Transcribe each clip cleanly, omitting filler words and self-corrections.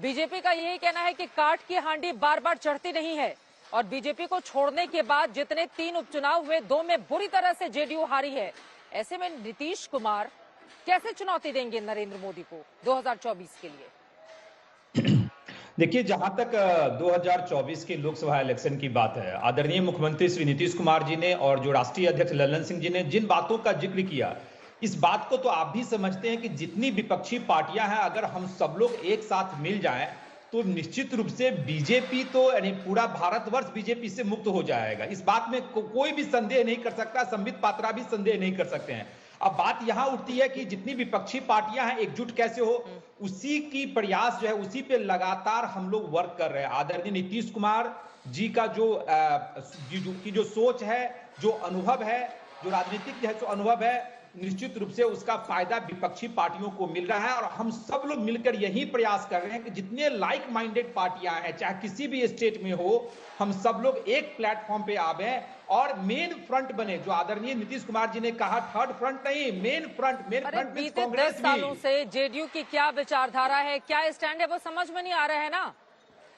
BJP का यही कहना है कि काठ की हांडी बार बार चढ़ती नहीं है और बीजेपी को छोड़ने के बाद जितने 3 उपचुनाव हुए 2 में बुरी तरह से जेडीयू हारी है। ऐसे में नीतीश कुमार कैसे चुनौती देंगे नरेंद्र मोदी को 2024 के लिए? देखिए, जहां तक 2024 के लोकसभा इलेक्शन की बात है, आदरणीय मुख्यमंत्री श्री नीतीश कुमार जी ने और जो राष्ट्रीय अध्यक्ष लल्लन सिंह जी ने जिन बातों का जिक्र किया, इस बात को तो आप भी समझते हैं कि जितनी विपक्षी पार्टियां हैं, अगर हम सब लोग एक साथ मिल जाएं तो निश्चित रूप से बीजेपी तो यानी पूरा भारतवर्ष बीजेपी से मुक्त हो जाएगा। इस बात में कोई भी संदेह नहीं कर सकता, संबित पात्रा भी संदेह नहीं कर सकते हैं। अब बात यहां उठती है कि जितनी विपक्षी पार्टियां हैं एकजुट कैसे हो, उसी की प्रयास जो है उसी पे लगातार हम लोग वर्क कर रहे हैं। आदरणीय नीतीश कुमार जी का जो सोच है, जो अनुभव है, जो राजनीतिक जो अनुभव है, निश्चित रूप से उसका फायदा विपक्षी पार्टियों को मिल रहा है। और हम सब लोग मिलकर यही प्रयास कर रहे हैं कि जितने लाइक माइंडेड पार्टियां हैं, चाहे किसी भी स्टेट में हो, हम सब लोग एक प्लेटफॉर्म पे आवे और मेन फ्रंट बने। जो आदरणीय नीतीश कुमार जी ने कहा, थर्ड फ्रंट नहीं, मेन फ्रंट बीते 10 सालों से जेडीयू की क्या विचारधारा है, क्या स्टैंड है, वो समझ में नहीं आ रहा है ना।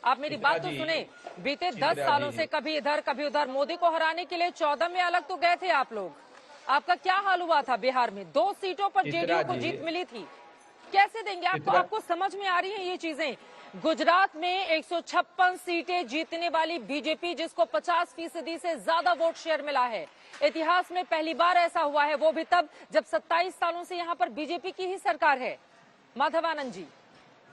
आप मेरी बात तो सुने। बीते 10 सालों से कभी इधर कभी उधर, मोदी को हराने के लिए 14 में अलग तो गए थे आप लोग। आपका क्या हाल हुआ था बिहार में? 2 सीटों पर जेडीयू को जीत मिली थी। कैसे देंगे आपको समझ में आ रही है ये चीजें? गुजरात में 156 सीटें जीतने वाली बीजेपी, जिसको 50% से ज्यादा वोट शेयर मिला है। इतिहास में पहली बार ऐसा हुआ है, वो भी तब जब 27 सालों से यहाँ पर बीजेपी की ही सरकार है। माधवानंद जी।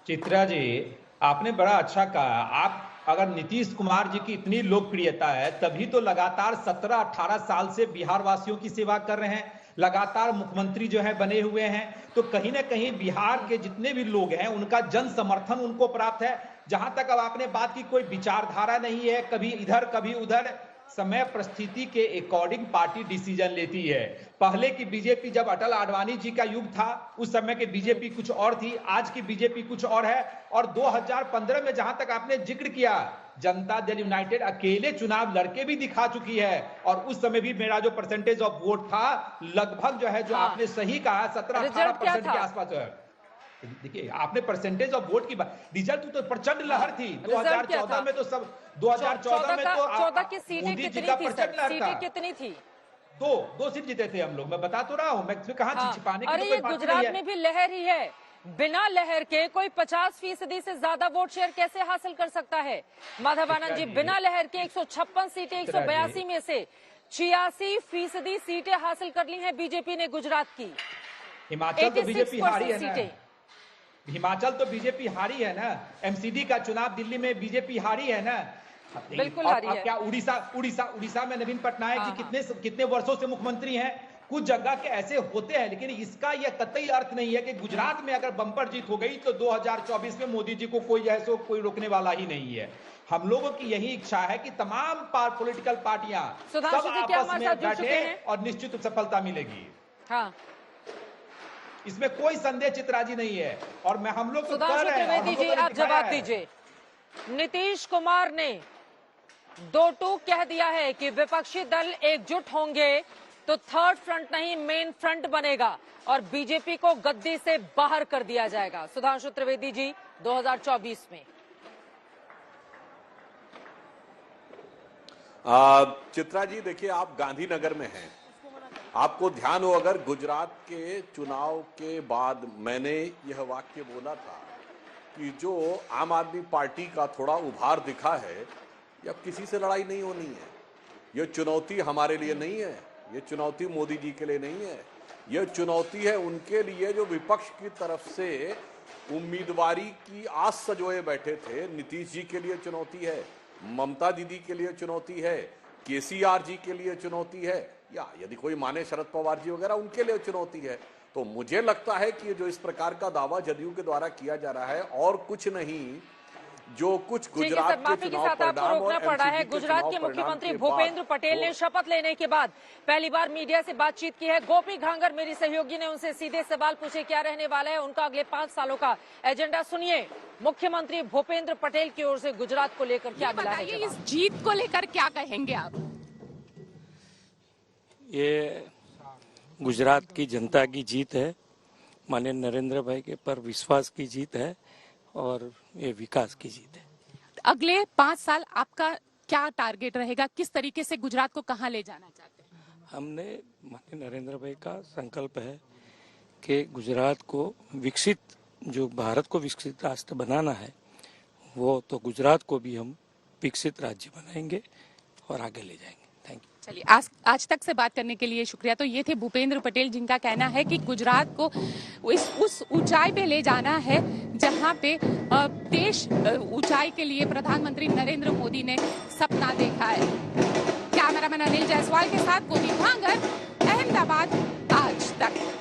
चित्रा जी, आपने बड़ा अच्छा कहा। आप अगर नीतीश कुमार जी की इतनी लोकप्रियता है, तभी तो लगातार 17-18 साल से बिहार वासियों की सेवा कर रहे हैं, लगातार मुख्यमंत्री जो है बने हुए हैं। तो कहीं ना कहीं बिहार के जितने भी लोग हैं, उनका जन समर्थन उनको प्राप्त है। जहां तक अब आपने बात की, कोई विचारधारा नहीं है, कभी इधर कभी उधर, समय परिस्थिति के अकॉर्डिंग पार्टी डिसीजन लेती है। पहले की बीजेपी, जब अटल आडवाणी जी का युग था, उस समय के बीजेपी कुछ और थी, आज की बीजेपी कुछ और है। और 2015 में जहां तक आपने जिक्र किया, जनता दल यूनाइटेड अकेले चुनाव लड़के भी दिखा चुकी है। और उस समय भी मेरा जो परसेंटेज ऑफ वोट था, लगभग जो है, जो आपने सही कहा, 17-18% के आसपास है। देखिए, आपने परसेंटेज ऑफ वोट की बात, रिजल्ट तो प्रचंड लहर थी। 2014 में तो सब 2014 में तो 14 की सीटें कितनी थी सर? सीटें कितनी थी? दो सीट जीते थे हम लोग। मैं बता तो रहा हूँ, मैं कहाँ छिपाने की तो कोई बात नहीं है। गुजरात में भी लहर ही है। बिना लहर के कोई 50% से ज्यादा वोट शेयर कैसे हासिल कर सकता है? माधवानंद जी, बिना लहर के 156 सीटें 182 में से 86% सीटें हासिल कर ली हैं बीजेपी ने गुजरात की। हिमाचल तो बीजेपी हारी है ना। हिमाचल तो बीजेपी हारी है ना। एमसीडी का चुनाव दिल्ली में बीजेपी हारी है ना। बिल्कुल हारी है। क्या उड़ीसा में नवीन पटनायक जी कितने वर्षों से मुख्यमंत्री हैं। कुछ जगह के ऐसे होते हैं, लेकिन इसका यह कतई अर्थ नहीं है कि गुजरात में अगर बम्पर जीत हो गई तो 2024 में मोदी जी को कोई रोकने वाला ही नहीं है। हम लोगों की यही इच्छा है कि तमाम पॉलिटिकल पार्टियां सब आपस में बैठे और निश्चित सफलता मिलेगी। हाँ, इसमें कोई संदेह चित्राजी नहीं है। और मैं हम लोग सुधांशु त्रिवेदी जी, आप जवाब दीजिए। नीतीश कुमार ने 2 टूक कह दिया है कि विपक्षी दल एकजुट होंगे तो थर्ड फ्रंट नहीं मेन फ्रंट बनेगा और बीजेपी को गद्दी से बाहर कर दिया जाएगा। सुधांशु त्रिवेदी जी, 2024 में चित्रा जी, देखिए, आप गांधीनगर में हैं। आपको ध्यान हो, अगर गुजरात के चुनाव के बाद मैंने यह वाक्य बोला था कि जो आम आदमी पार्टी का थोड़ा उभार दिखा है, या किसी से लड़ाई नहीं होनी है। यह चुनौती हमारे लिए नहीं है, यह चुनौती मोदी जी के लिए नहीं है, यह चुनौती है उनके लिए जो विपक्ष की तरफ से उम्मीदवारी की आस सजोए बैठे थे। नीतीश जी के लिए चुनौती है, ममता दीदी के लिए चुनौती है, केसीआर जी के लिए चुनौती है, या यदि कोई माने शरद पवार जी वगैरह, उनके लिए चुनौती है। तो मुझे लगता है कि जो इस प्रकार का दावा जदयू के द्वारा किया जा रहा है, और कुछ नहीं, जो कुछ गुजरात के चुनाव परिणाम और रोकना पड़ा है। गुजरात के मुख्यमंत्री भूपेंद्र पटेल ने शपथ लेने के बाद पहली बार मीडिया से बातचीत की है। गोपी घांगर मेरी सहयोगी ने उनसे सीधे सवाल पूछे, क्या रहने वाला है उनका अगले 5 सालों का एजेंडा। सुनिए, मुख्यमंत्री भूपेंद्र पटेल की ओर से गुजरात को लेकर क्या मिला है। इस जीत को लेकर क्या कहेंगे आप? ये गुजरात की जनता की जीत है, माननीय नरेंद्र भाई के पर विश्वास की जीत है। और ये विकास की जीत है। अगले 5 साल आपका क्या टारगेट रहेगा? किस तरीके से गुजरात को कहाँ ले जाना चाहते हैं? हमने माननीय नरेंद्र भाई का संकल्प है कि गुजरात को विकसित, जो भारत को विकसित राष्ट्र बनाना है, वो तो गुजरात को भी हम विकसित राज्य बनाएंगे और आगे ले जाएंगे। Thank you. चलिए, आज तक से बात करने के लिए शुक्रिया। तो ये थे भूपेंद्र पटेल, जिनका कहना है कि गुजरात को उस ऊंचाई पे ले जाना है जहां पे देश ऊंचाई के लिए प्रधानमंत्री नरेंद्र मोदी ने सपना देखा है। कैमरामैन अनिल जायसवाल के साथ गोविंद भांगर, अहमदाबाद आज तक।